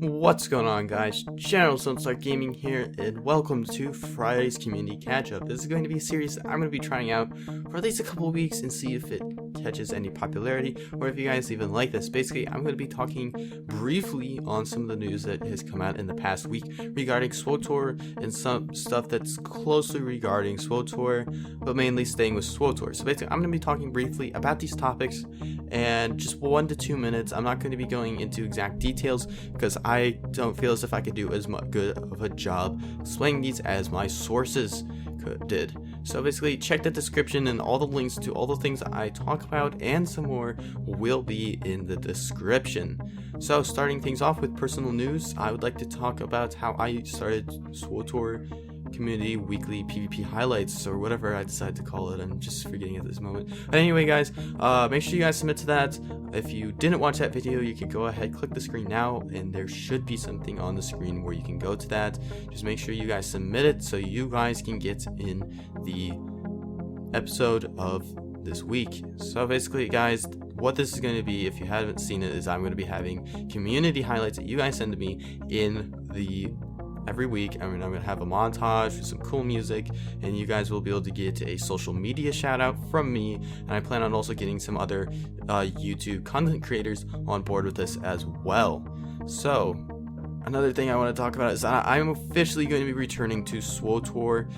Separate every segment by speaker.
Speaker 1: What's going on, guys? SWTOR Gaming here, and welcome to Friday's Community Catch-Up. This is going to be a series that I'm going to be trying out for at least a couple of weeks and see if it catches any popularity, or if you guys even like this. Basically, I'm going to be talking briefly on some of the news that has come out in the past week regarding SWTOR and some stuff that's closely regarding SWTOR, but mainly staying with SWTOR. So basically, I'm going to be talking briefly about these topics, and just 1 to 2 minutes. I'm not going to be going into exact details because I don't feel as if I could do as good of a job explaining these as my sources did. So basically, check the description, and all the links to all the things I talk about and some more will be in the description. So starting things off with personal news, I would like to talk about how I started SWTOR Community Weekly PvP Highlights, or whatever I decide to call it. I'm just forgetting at this moment. But anyway, guys, make sure you guys submit to that. If you didn't watch that video, you can go ahead, click the screen now, and there should be something on the screen where you can go to that. Just make sure you guys submit it so you guys can get in the episode of this week. So basically, guys, what this is going to be, if you haven't seen it, is I'm going to be having community highlights that you guys send to me in the every week. I'm going to have a montage with some cool music, and you guys will be able to get a social media shout out from me, and I plan on also getting some other YouTube content creators on board with this as well. So another thing I want to talk about is that I'm officially going to be returning to SWTOR.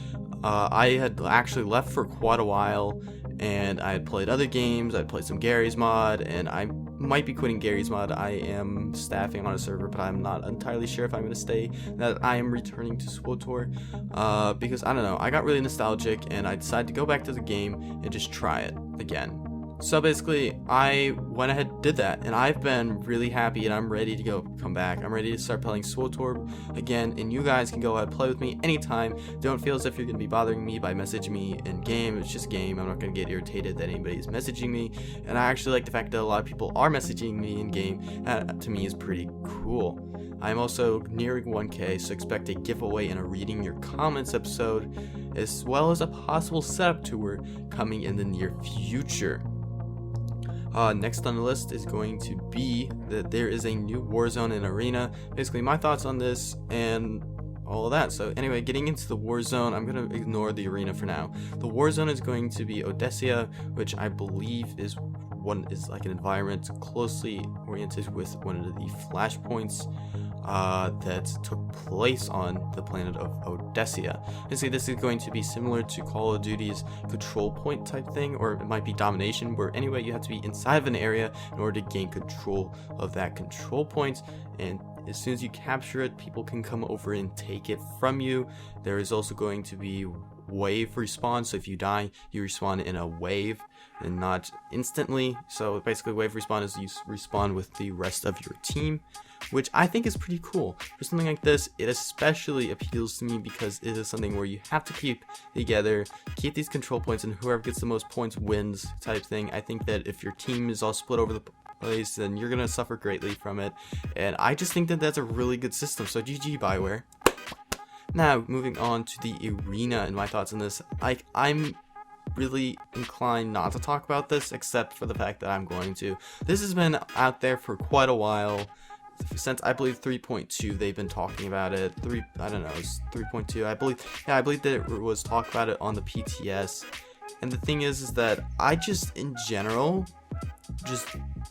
Speaker 1: I had actually left for quite a while, and I had played other games. I played some Gary's mod, and I might be quitting Gary's mod. I am staffing on a server, but I'm not entirely sure if I'm going to stay. That I am returning to SWTOR because I don't know, I got really nostalgic and I decided to go back to the game and just try it again. So basically, I went ahead and did that, and I've been really happy, and I'm ready to come back. I'm ready to start playing SWTOR again, and you guys can go ahead and play with me anytime. Don't feel as if you're going to be bothering me by messaging me in game. It's just game. I'm not going to get irritated that anybody's messaging me, and I actually like the fact that a lot of people are messaging me in game. That to me is pretty cool. I'm also nearing 1K, so expect a giveaway and a reading your comments episode, as well as a possible setup tour coming in the near future. Next on the list is going to be that there is a new Warzone and Arena. Basically, my thoughts on this and all of that. So anyway, getting into the Warzone, I'm going to ignore the Arena for now. The Warzone is going to be Odessia, which I believe is like an environment closely oriented with one of the flashpoints that took place on the planet of Odessia. Basically, this is going to be similar to Call of Duty's control point type thing, or it might be domination, where anyway you have to be inside of an area in order to gain control of that control point, and as soon as you capture it, people can come over and take it from you. There is also going to be wave respawn, so if you die, you respawn in a wave and not instantly. So basically, wave respawn is you respawn with the rest of your team, which I think is pretty cool. For something like this, it especially appeals to me because it is something where you have to keep together, keep these control points, and whoever gets the most points wins type thing. I think that if your team is all split over the place, then you're gonna suffer greatly from it, and I just think that that's a really good system. So GG Bioware. Now moving on to the Arena and my thoughts on this. I'm really inclined not to talk about this, except for the fact that I'm going to. This has been out there for quite a while. Since I believe 3.2, they've been talking about it. I don't know, it's 3.2. I believe that it was talked about it on the PTS. And the thing is that I just, in general,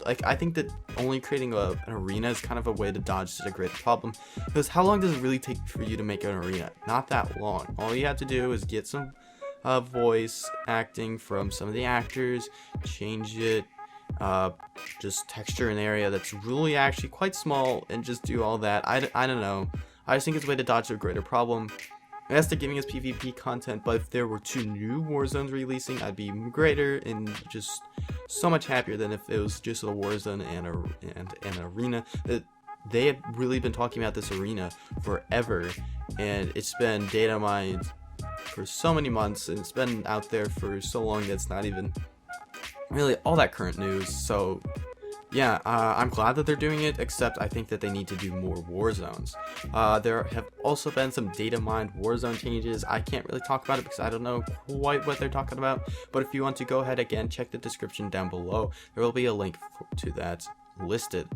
Speaker 1: I think that only creating an arena is kind of a way to dodge such a great problem. Because how long does it really take for you to make an arena? Not that long. All you have to do is get some voice acting from some of the actors, change it, just texture an area that's really actually quite small, and just do all that. I don't know. I just think it's a way to dodge a greater problem. Yes, they're giving us PvP content, but if there were 2 new Warzones releasing, I'd be greater and just so much happier than if it was just a Warzone and an Arena. They have really been talking about this Arena forever, and it's been data mined for so many months, and it's been out there for so long that it's not even really all that current news. So yeah, I'm glad that they're doing it, except I think that they need to do more Warzones. There have also been some data mined Warzone changes. I can't really talk about it because I don't know quite what they're talking about, but if you want to go ahead again, check the description down below. There will be a link to that listed.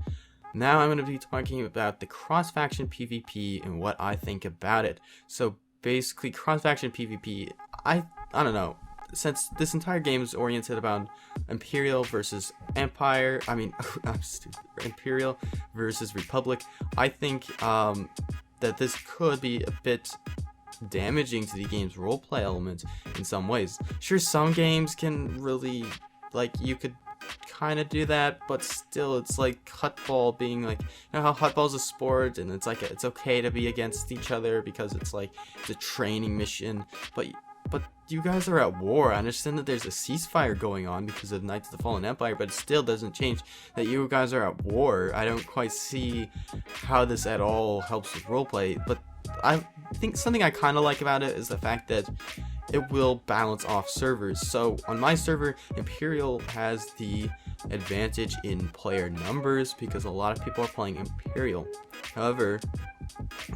Speaker 1: Now I'm going to be talking about the cross-faction PvP and what I think about it. So basically, cross-faction PvP, I don't know. Since this entire game is oriented about Imperial versus Empire, I'm stupid, Imperial versus Republic, I think that this could be a bit damaging to the game's roleplay element in some ways. Sure, some games can really, like, you could kind of do that, but still, it's like Hutball being like, you know how Hutball's a sport, and it's like it's okay to be against each other because it's like it's a training mission, but you guys are at war. I understand that there's a ceasefire going on because of Knights of the Fallen Empire, but it still doesn't change that you guys are at war. I don't quite see how this at all helps with roleplay, but I think something I kind of like about it is the fact that it will balance off servers. So on my server, Imperial has the advantage in player numbers because a lot of people are playing Imperial. However,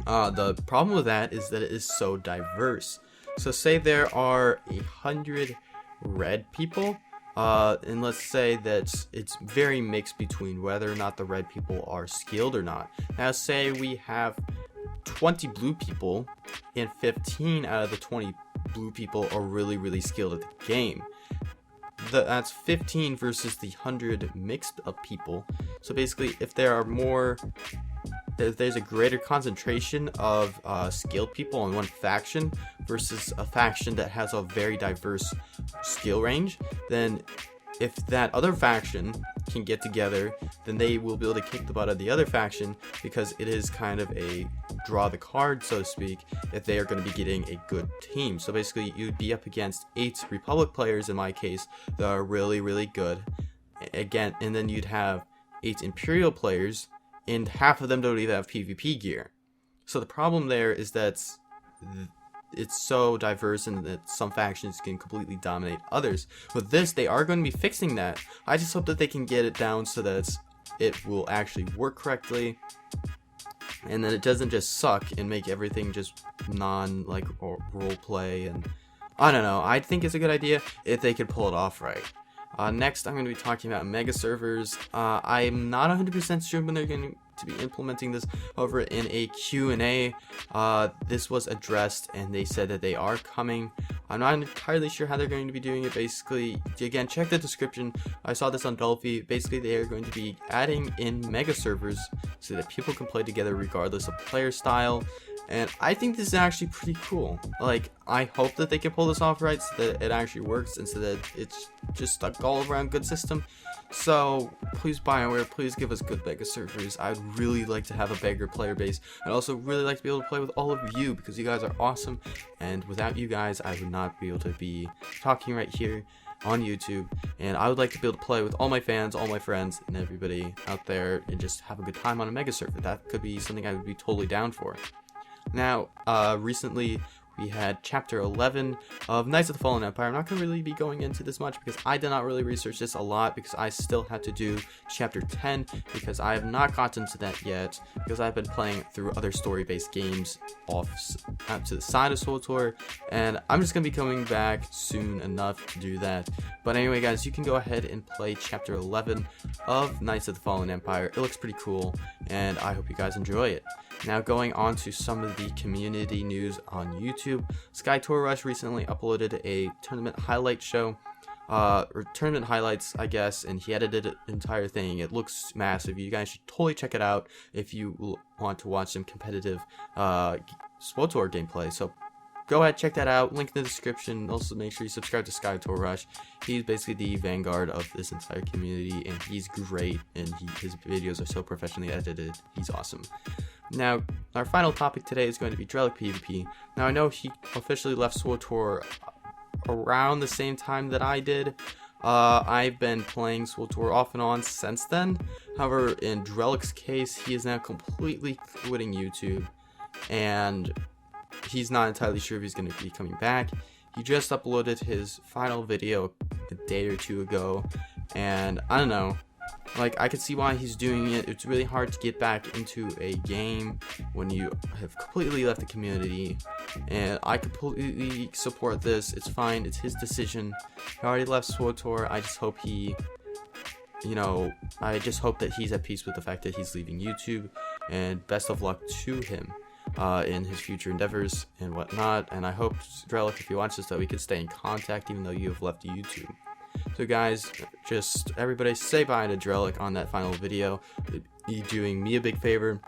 Speaker 1: the problem with that is that it is so diverse. So say there are 100 red people, and let's say that it's very mixed between whether or not the red people are skilled or not. Now say we have 20 blue people, and 15 out of the 20 blue people are really skilled at the game. That's 15 versus the 100 mixed up people. So basically, if there are more, there's a greater concentration of skilled people in one faction versus a faction that has a very diverse skill range, then if that other faction can get together, then they will be able to kick the butt of the other faction because it is kind of a draw the card, so to speak, if they are going to be getting a good team. So basically, you'd be up against 8 Republic players in my case that are really good. Again, and then you'd have 8 Imperial players, and half of them don't even have PvP gear. So the problem there is that it's so diverse and that some factions can completely dominate others. With this, they are going to be fixing that. I just hope that they can get it down so that it will actually work correctly, and that it doesn't just suck and make everything just non-like role play. And I don't know, I think it's a good idea if they could pull it off right. Next, I'm going to be talking about mega servers. I'm not 100% sure when they're going to be implementing this. However, in a Q&A, this was addressed, and they said that they are coming. I'm not entirely sure how they're going to be doing it. Basically, again, check the description. I saw this on Dolphy. Basically, they are going to be adding in mega servers so that people can play together regardless of player style. And I think this is actually pretty cool. Like, I hope that they can pull this off right so that it actually works and so that it's just a all-around good system. So, please BioWare, please give us good mega servers. I'd really like to have a bigger player base. I'd also really like to be able to play with all of you because you guys are awesome. And without you guys, I would not be able to be talking right here on YouTube. And I would like to be able to play with all my fans, all my friends, and everybody out there and just have a good time on a mega server. That could be something I would be totally down for. Now, recently we had Chapter 11 of Knights of the Fallen Empire. I'm not going to really be going into this much because I did not really research this a lot because I still had to do Chapter 10 because I have not gotten to that yet because I've been playing through other story-based games off to the side of SWTOR, and I'm just going to be coming back soon enough to do that. But anyway, guys, you can go ahead and play Chapter 11 of Knights of the Fallen Empire. It looks pretty cool, and I hope you guys enjoy it. Now, going on to some of the community news on YouTube, SWTOR Rush recently uploaded a tournament highlight show, or tournament highlights, I guess, and he edited the entire thing. It looks massive. You guys should totally check it out if you want to watch some competitive SWTOR gameplay. So go ahead, check that out. Link in the description. Also, make sure you subscribe to SWTOR Rush. He's basically the vanguard of this entire community, and he's great, and his videos are so professionally edited. He's awesome. Now, our final topic today is going to be Drewlik PvP. Now, I know he officially left SWTOR around the same time that I did. I've been playing SWTOR off and on since then. However, in Drewlik's case, he is now completely quitting YouTube, and he's not entirely sure if he's going to be coming back. He just uploaded his final video a day or two ago, and I don't know. Like, I can see why he's doing it. It's really hard to get back into a game when you have completely left the community, and I completely support this. It's fine. It's his decision. He already left SWTOR. I just hope he you know, I just hope that he's at peace with the fact that he's leaving YouTube, and best of luck to him in his future endeavors and whatnot. And I hope, Drewlik, if you watch this, that we can stay in contact even though you have left YouTube. So guys, just everybody say bye to Drewlik on that final video. You're doing me a big favor,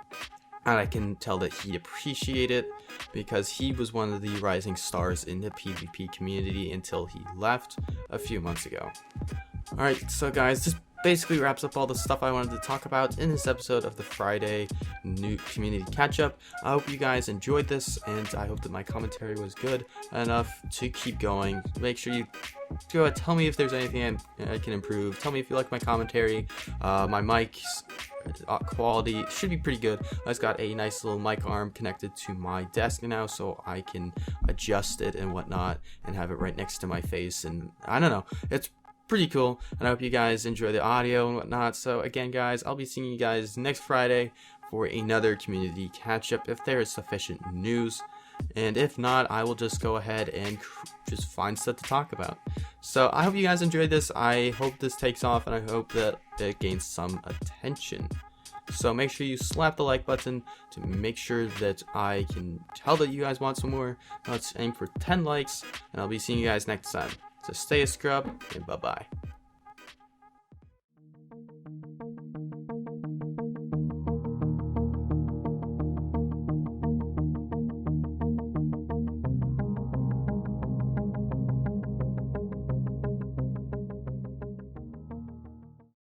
Speaker 1: and I can tell that he'd appreciate it because he was one of the rising stars in the PvP community until he left a few months ago. Alright, so guys, this basically wraps up all the stuff I wanted to talk about in this episode of the Friday new community catch-up. I hope you guys enjoyed this, and I hope that my commentary was good enough to keep going. Make sure you go ahead, tell me if there's anything I can improve. Tell me if you like my commentary. My mic's quality should be pretty good. I just got a nice little mic arm connected to my desk now, so I can adjust it and whatnot and have it right next to my face, and I don't know, it's pretty cool, and I hope you guys enjoy the audio and whatnot. So again, guys, I'll be seeing you guys next Friday for another community catch-up if there is sufficient news, and if not, I will just go ahead and just find stuff to talk about. So I hope you guys enjoyed this. I hope this takes off, and I hope that it gains some attention. So make sure you slap the like button to make sure that I can tell that you guys want some more. Let's aim for 10 likes, and I'll be seeing you guys next time. So stay a scrub, and bye-bye.